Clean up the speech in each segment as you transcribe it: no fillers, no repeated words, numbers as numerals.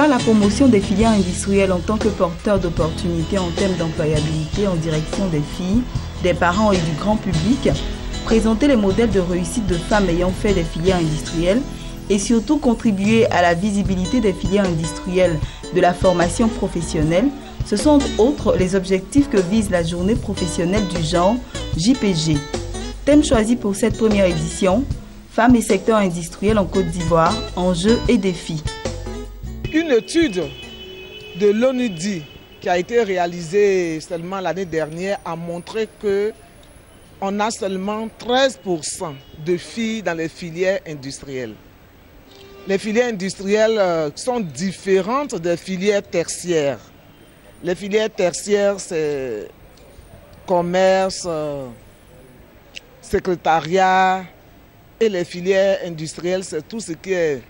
cas, la promotion des filières industrielles en tant que porteur d'opportunités en termes d'employabilité en direction des filles, des parents et du grand public, présenter les modèles de réussite de femmes ayant fait des filières industrielles et surtout contribuer à la visibilité des filières industrielles de la formation professionnelle, ce sont entre autres les objectifs que vise la journée professionnelle du genre JPG. Thème choisi pour cette première édition, femmes et secteurs industriels en Côte d'Ivoire, enjeux et défis. Une étude de l'ONUDI qui a été réalisée seulement l'année dernière a montré qu'on a seulement 13% de filles dans les filières industrielles. Les filières industrielles sont différentes des filières tertiaires. Les filières tertiaires, c'est commerce, secrétariat, et les filières industrielles, c'est tout ce qui est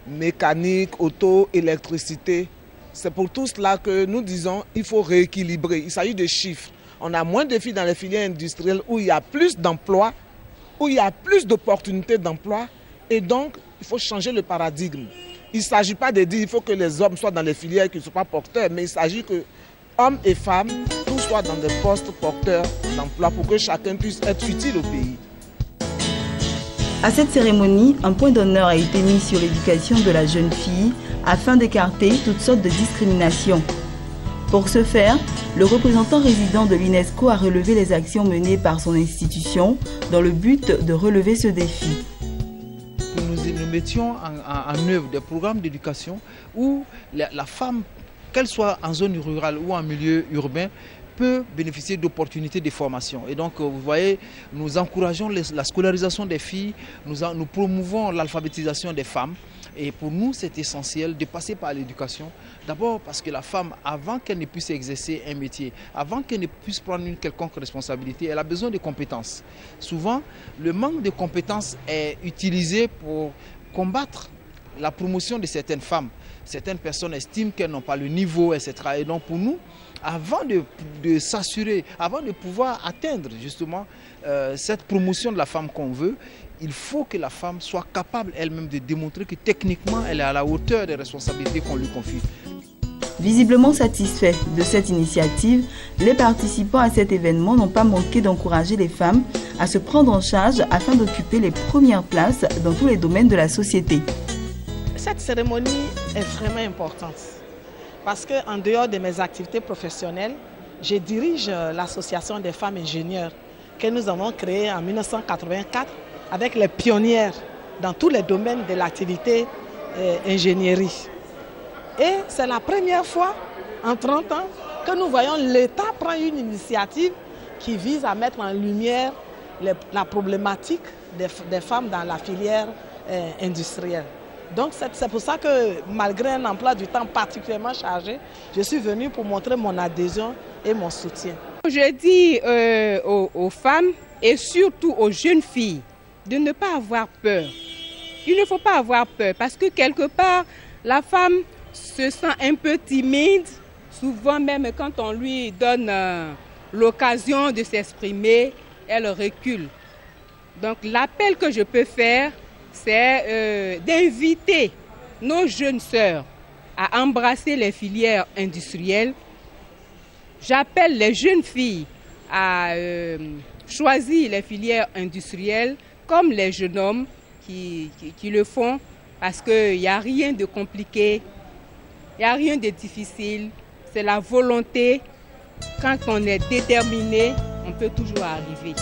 mécanique, auto, électricité. C'est pour tout cela que nous disons qu'il faut rééquilibrer. Il s'agit de chiffres. On a moins de filles dans les filières industrielles où il y a plus d'emplois, où il y a plus d'opportunités d'emploi. Et donc, il faut changer le paradigme. Il ne s'agit pas de dire qu'il faut que les hommes soient dans les filières qui ne sont pas porteurs, mais il s'agit que hommes et femmes, tous soient dans des postes porteurs d'emploi pour que chacun puisse être utile au pays. À cette cérémonie, un point d'honneur a été mis sur l'éducation de la jeune fille afin d'écarter toutes sortes de discriminations. Pour ce faire, le représentant résident de l'UNESCO a relevé les actions menées par son institution dans le but de relever ce défi. Nous mettions en œuvre des programmes d'éducation où la femme, qu'elle soit en zone rurale ou en milieu urbain, peut bénéficier d'opportunités de formation. Et donc, vous voyez, nous encourageons la scolarisation des filles, nous promouvons l'alphabétisation des femmes. Et pour nous, c'est essentiel de passer par l'éducation. D'abord parce que la femme, avant qu'elle ne puisse exercer un métier, avant qu'elle ne puisse prendre une quelconque responsabilité, elle a besoin de compétences. Souvent, le manque de compétences est utilisé pour combattre la promotion de certaines femmes. Certaines personnes estiment qu'elles n'ont pas le niveau, etc. Et donc pour nous, avant de s'assurer, avant de pouvoir atteindre justement cette promotion de la femme qu'on veut, il faut que la femme soit capable elle-même de démontrer que techniquement elle est à la hauteur des responsabilités qu'on lui confie. Visiblement satisfaits de cette initiative, les participants à cet événement n'ont pas manqué d'encourager les femmes à se prendre en charge afin d'occuper les premières places dans tous les domaines de la société. Cette cérémonie est vraiment importante parce qu'en dehors de mes activités professionnelles, je dirige l'association des femmes ingénieurs que nous avons créée en 1984 avec les pionnières dans tous les domaines de l'activité ingénierie. Et c'est la première fois en 30 ans que nous voyons l'État prendre une initiative qui vise à mettre en lumière la problématique des femmes dans la filière industrielle. Donc c'est pour ça que malgré un emploi du temps particulièrement chargé, je suis venue pour montrer mon adhésion et mon soutien. Je dis aux femmes et surtout aux jeunes filles de ne pas avoir peur. Il ne faut pas avoir peur parce que quelque part, la femme se sent un peu timide, souvent même quand on lui donne l'occasion de s'exprimer, elle recule. Donc l'appel que je peux faire, c'est d'inviter nos jeunes sœurs à embrasser les filières industrielles. J'appelle les jeunes filles à choisir les filières industrielles comme les jeunes hommes qui le font parce qu'il n'y a rien de compliqué, il n'y a rien de difficile, c'est la volonté. Quand on est déterminé, on peut toujours arriver.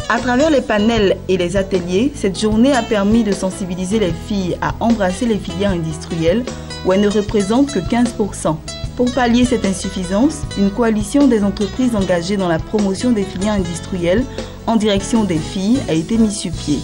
À travers les panels et les ateliers, cette journée a permis de sensibiliser les filles à embrasser les filières industrielles où elles ne représentent que 15%. Pour pallier cette insuffisance, une coalition des entreprises engagées dans la promotion des filières industrielles en direction des filles a été mise sur pied.